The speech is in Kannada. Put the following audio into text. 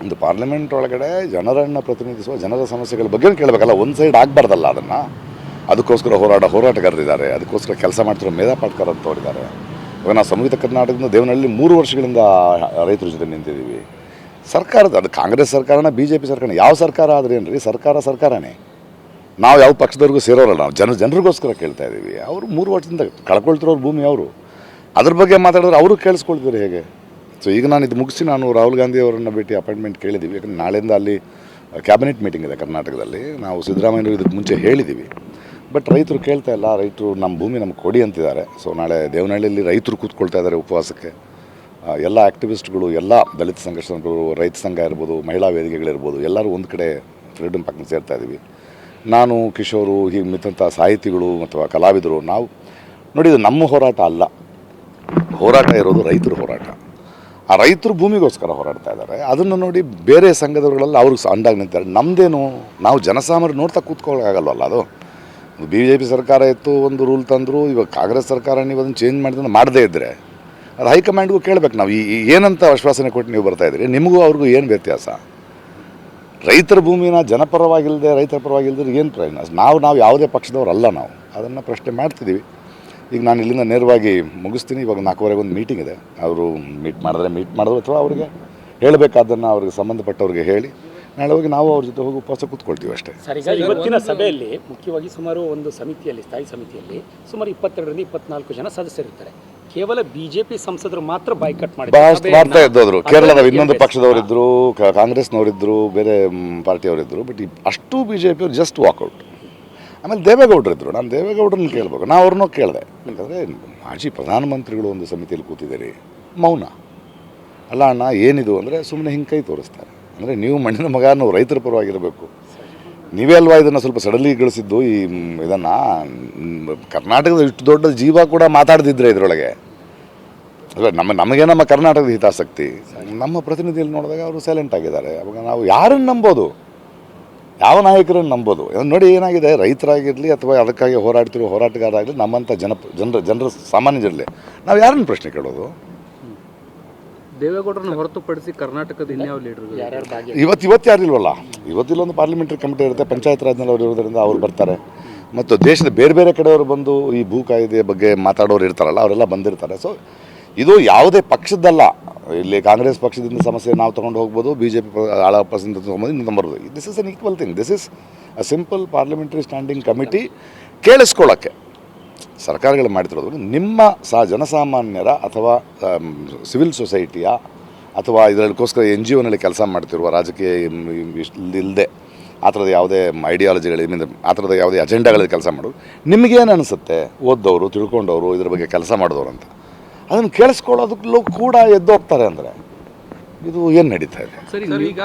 ಒಂದು ಪಾರ್ಲಿಮೆಂಟ್ ಒಳಗಡೆ ಜನರನ್ನು ಪ್ರತಿನಿಧಿಸುವ ಜನರ ಸಮಸ್ಯೆಗಳ ಬಗ್ಗೆ ಕೇಳಬೇಕಲ್ಲ, ಒಂದು ಸೈಡ್ ಆಗಬಾರ್ದಲ್ಲ ಅದನ್ನು. ಅದಕ್ಕೋಸ್ಕರ ಹೋರಾಟಗಾರರಿದ್ದಾರೆ, ಅದಕ್ಕೋಸ್ಕರ ಕೆಲಸ ಮಾಡ್ತಿರೋ ಮೇಧಾ ಪಾಟ್ಕರ್ ಅಂತವರಿದ್ದಾರೆ. ಇವಾಗ ನಾವು ಸಂಯುಕ್ತ ಕರ್ನಾಟಕದ ದೇವನಹಳ್ಳಿ 3 ವರ್ಷಗಳಿಂದ ರೈತರ ಜೊತೆ ನಿಂತಿದ್ದೀವಿ. ಸರ್ಕಾರದ ಅದು ಕಾಂಗ್ರೆಸ್ ಸರ್ಕಾರನ BJP ಸರ್ಕಾರ, ಯಾವ ಸರ್ಕಾರ ಆದರೆ ಏನು ರೀ, ಸರ್ಕಾರನೇ. ನಾವು ಯಾವ ಪಕ್ಷದವ್ರಿಗೂ ಸೇರೋರಲ್ಲ, ನಾವು ಜನರಿಗೋಸ್ಕರ ಕೇಳ್ತಾ ಇದ್ದೀವಿ. ಅವರು 3 ವರ್ಷದಿಂದ ಕಳ್ಕೊಳ್ತಿರೋರು ಭೂಮಿ ಅವರು, ಅದ್ರ ಬಗ್ಗೆ ಮಾತಾಡಿದ್ರೆ ಅವರು ಕೇಳಿಸ್ಕೊಳ್ತಿದ್ದಾರೆ ಹೇಗೆ? ಸೊ ಈಗ ನಾನು ಇದು ಮುಗಿಸಿ ನಾನು ರಾಹುಲ್ ಗಾಂಧಿ ಅವರನ್ನು ಭೇಟಿ ಅಪಾಯಿಂಟ್ಮೆಂಟ್ ಕೇಳಿದ್ದೀವಿ. ಯಾಕಂದರೆ ನಾಳೆಯಿಂದ ಅಲ್ಲಿ ಕ್ಯಾಬಿನೆಟ್ ಮೀಟಿಂಗ್ ಇದೆ ಕರ್ನಾಟಕದಲ್ಲಿ. ನಾವು ಸಿದ್ದರಾಮಯ್ಯವರು ಇದಕ್ಕೆ ಮುಂಚೆ ಹೇಳಿದ್ದೀವಿ, ಬಟ್ ರೈತರು ಕೇಳ್ತಾ ಇಲ್ಲ. ರೈತರು ನಮ್ಮ ಭೂಮಿ ನಮ್ಗೆ ಕೊಡಿ ಅಂತಿದ್ದಾರೆ. ಸೊ ನಾಳೆ ದೇವನಹಳ್ಳಿಯಲ್ಲಿ ರೈತರು ಕೂತ್ಕೊಳ್ತಾ ಇದ್ದಾರೆ ಉಪವಾಸಕ್ಕೆ. ಎಲ್ಲ ಆ್ಯಕ್ಟಿವಿಸ್ಟ್ಗಳು, ಎಲ್ಲ ದಲಿತ ಸಂಘಟನೆಗಳು, ರೈತ ಸಂಘ ಇರ್ಬೋದು, ಮಹಿಳಾ ವೇದಿಕೆಗಳಿರ್ಬೋದು, ಎಲ್ಲರೂ ಒಂದು ಕಡೆ ಫ್ರೀಡಮ್ ಪಾರ್ಕ್ನ ಸೇರ್ತಾ ಇದ್ದೀವಿ. ನಾನು, ಕಿಶೋರು, ಹೀಗೆ ಮಿತ್ತಂಥ ಸಾಹಿತಿಗಳು ಅಥವಾ ಕಲಾವಿದರು, ನಾವು ನೋಡಿದ್ದು ನಮ್ಮ ಹೋರಾಟ ಅಲ್ಲ. ಹೋರಾಟ ಇರೋದು ರೈತರ ಹೋರಾಟ. ಆ ರೈತರು ಭೂಮಿಗೋಸ್ಕರ ಹೋರಾಡ್ತಾ ಇದ್ದಾರೆ. ಅದನ್ನು ನೋಡಿ ಬೇರೆ ಸಂಘದವರುಗಳೆಲ್ಲ ಅವ್ರಿಗೆ ಅಂಡಾಗಿ ನಿಂತಾರೆ. ನಮ್ಮದೇನು, ನಾವು ಜನಸಾಮಾನ್ಯರು ನೋಡ್ತಾ ಕೂತ್ಕೊಳ್ಳೋಕ್ಕಾಗಲ್ವಲ್ಲ. ಅದು BJP ಸರ್ಕಾರ ಇತ್ತು, ಒಂದು ರೂಲ್ ತಂದರು. ಇವಾಗ ಕಾಂಗ್ರೆಸ್ ಸರ್ಕಾರ ನೀವು ಅದನ್ನು ಚೇಂಜ್ ಮಾಡಿದ್ರೆ ಮಾಡದೇ ಇದ್ದರೆ ಅದು ಹೈಕಮಾಂಡ್ಗೂ ಕೇಳಬೇಕು. ನಾವು ಏನಂತ ಆಶ್ವಾಸನೆ ಕೊಟ್ಟು ನೀವು ಬರ್ತಾಯಿದ್ರಿ, ನಿಮಗೂ ಅವ್ರಿಗೂ ಏನು ವ್ಯತ್ಯಾಸ? ರೈತರ ಭೂಮಿನ ಜನಪರವಾಗಿಲ್ಲದೆ ರೈತರ ಪರವಾಗಿಲ್ಲದ್ರೆ ಏನು ಪ್ರಯೋಜನ? ನಾವು ಯಾವುದೇ ಪಕ್ಷದವ್ರು ಅಲ್ಲ. ನಾವು ಅದನ್ನು ಪ್ರಶ್ನೆ ಮಾಡ್ತಿದ್ದೀವಿ. ಈಗ ನಾನು ಇಲ್ಲಿಂದ ನೇರವಾಗಿ ಮುಗಿಸ್ತೀನಿ. ಇವಾಗ 4:15 ಒಂದು ಮೀಟಿಂಗ್ ಇದೆ. ಅವರು ಮೀಟ್ ಮಾಡಿದ್ರು ಅಥವಾ ಅವರಿಗೆ ಹೇಳಬೇಕಾದ್ದನ್ನು ಅವ್ರಿಗೆ ಸಂಬಂಧಪಟ್ಟವ್ರಿಗೆ ಹೇಳಿ ನಾಳೆ ಹೋಗಿ ನಾವು ಅವ್ರ ಜೊತೆ ಹೋಗಿ ಉಪವಾಸ ಕೂತ್ಕೊಳ್ತೀವಿ ಅಷ್ಟೇ. ಸರ್, ಈಗ ಇವತ್ತಿನ ಸಭೆಯಲ್ಲಿ ಮುಖ್ಯವಾಗಿ ಸುಮಾರು ಒಂದು ಸಮಿತಿಯಲ್ಲಿ, ಸ್ಥಾಯಿ ಸಮಿತಿಯಲ್ಲಿ ಸುಮಾರು 22ರಿಂದ 24 ಜನ ಸದಸ್ಯರಿರ್ತಾರೆ. ಕೇವಲ BJP ಸಂಸದರು ಮಾತ್ರ ಬಾಯ್ಕಟ್ ಮಾಡ್ತಾ ಇದ್ದೋದ್ರು. ಕೇರಳದ ಇನ್ನೊಂದು ಪಕ್ಷದವರಿದ್ದರು, ಕಾಂಗ್ರೆಸ್ನವರಿದ್ದರು, ಬೇರೆ ಪಾರ್ಟಿಯವರಿದ್ದರು. ಬಟ್ ಅಷ್ಟು BJP ಅವರು ಜಸ್ಟ್ ವಾಕೌಟ್. ಆಮೇಲೆ ದೇವೇಗೌಡರಿದ್ದರು. ನಾನು ದೇವೇಗೌಡರನ್ನ ಕೇಳಬೇಕು, ನಾನು ಅವ್ರನ್ನೂ ಕೇಳಿದೆ. ಯಾಕಂದರೆ ಮಾಜಿ ಪ್ರಧಾನಮಂತ್ರಿಗಳು ಒಂದು ಸಮಿತಿಯಲ್ಲಿ ಕೂತಿದ್ದೀರಿ, ಮೌನ ಅಲ್ಲ ಅಣ್ಣ, ಏನಿದು ಅಂದರೆ ಸುಮ್ಮನೆ ಹಿಂಗೆ ಕೈ ತೋರಿಸ್ತಾರೆ. ಅಂದರೆ ನೀವು ಮಣ್ಣಿನ ಮಗ, ನಾವು ರೈತರ ಪರವಾಗಿರಬೇಕು. ನೀವೇ ಅಲ್ವಾ ಇದನ್ನು ಸ್ವಲ್ಪ ಸಡಲಿಗೊಳಿಸಿದ್ದು. ಇದನ್ನು ಕರ್ನಾಟಕದ ಇಷ್ಟು ದೊಡ್ಡ ಜೀವ ಕೂಡ ಮಾತಾಡ್ದಿದ್ರೆ ಇದರೊಳಗೆ ಅಲ್ಲ. ನಮ್ಮ ಕರ್ನಾಟಕದ ಹಿತಾಸಕ್ತಿ ನಮ್ಮ ಪ್ರತಿನಿಧಿಯಲ್ಲಿ ನೋಡಿದಾಗ ಅವರು ಸೈಲೆಂಟ್ ಆಗಿದ್ದಾರೆ. ಅವಾಗ ನಾವು ಯಾರನ್ನು ನಂಬೋದು, ಯಾವ ನಾಯಕರನ್ನು ನಂಬೋದು? ನೋಡಿ ಏನಾಗಿದೆ, ರೈತರಾಗಿರಲಿ ಅಥವಾ ಅದಕ್ಕಾಗಿ ಹೋರಾಡ್ತಿರೋ ಹೋರಾಟಗಾರರಾಗಲಿ, ನಮ್ಮಂಥ ಜನರ ಸಾಮಾನ್ಯ ಜನರೇ ನಾವು ಯಾರನ್ನು ಪ್ರಶ್ನೆ ಕೇಳೋದು? ದೇವೇಗೌಡರನ್ನ ಹೊರತುಪಡಿಸಿ ಕರ್ನಾಟಕದ ಇನ್ಯಾವ ಲೀಡರ್ ಇವತ್ತು ಯಾರಿಲ್ವಲ್ಲ. ಇವತ್ತಿಲ್ಲೊಂದು ಪಾರ್ಲಿಮೆಂಟರಿ ಕಮಿಟಿ ಇರುತ್ತೆ, ಪಂಚಾಯತ್ ರಾಜ್ನಲ್ಲಿ ಅವರು ಇರೋದ್ರಿಂದ ಅವ್ರು ಬರ್ತಾರೆ. ಮತ್ತು ದೇಶದ ಬೇರೆ ಕಡೆಯವರು ಬಂದು ಈ ಭೂ ಕಾಯ್ದೆ ಬಗ್ಗೆ ಮಾತಾಡೋರು ಇರ್ತಾರಲ್ಲ, ಅವರೆಲ್ಲ ಬಂದಿರ್ತಾರೆ. ಸೊ ಇದು ಯಾವುದೇ ಪಕ್ಷದಲ್ಲ. ಇಲ್ಲಿ ಕಾಂಗ್ರೆಸ್ ಪಕ್ಷದಿಂದ ಸಮಸ್ಯೆ ನಾವು ತೊಗೊಂಡು ಹೋಗ್ಬೋದು, BJP ಆಳ ಪಕ್ಷದಿಂದ ತೊಗೊಂಬೋದು, ಇನ್ನೊಂದು ಬರ್ಬೋದು. This is unequal thing. This is a simple parliamentary standing committee. ಕೇಳಿಸ್ಕೊಳ್ಳೋಕ್ಕೆ ಸರ್ಕಾರಗಳು ಮಾಡ್ತಿರೋದು ನಿಮ್ಮ ಜನಸಾಮಾನ್ಯರ ಅಥವಾ ಸಿವಿಲ್ ಸೊಸೈಟಿಯ ಅಥವಾ ಇದರಕ್ಕೋಸ್ಕರ NGOನಲ್ಲಿ ಕೆಲಸ ಮಾಡ್ತಿರುವ ರಾಜಕೀಯ ಇಲ್ಲದೆ ಆ ಥರದ ಯಾವುದೇ ಐಡಿಯಾಲಜಿಗಳಿಂದ ಆ ಥರದ ಯಾವುದೇ ಅಜೆಂಡಾಗಳಲ್ಲಿ ಕೆಲಸ ಮಾಡೋರು ನಿಮಗೇನು ಅನಿಸುತ್ತೆ? ಓದ್ದವರು, ತಿಳ್ಕೊಂಡವರು, ಇದ್ರ ಬಗ್ಗೆ ಕೆಲಸ ಮಾಡಿದವರು ಅಂತ ಅದನ್ನು ಕೇಳಿಸ್ಕೊಳ್ಳೋದಕ್ಕೂ ಕೂಡ ಎದ್ದೋಗ್ತಾರೆ ಅಂದರೆ ಇದು ಏನು ನಡೀತಾ ಇದೆ? ಸರಿ, ಈಗ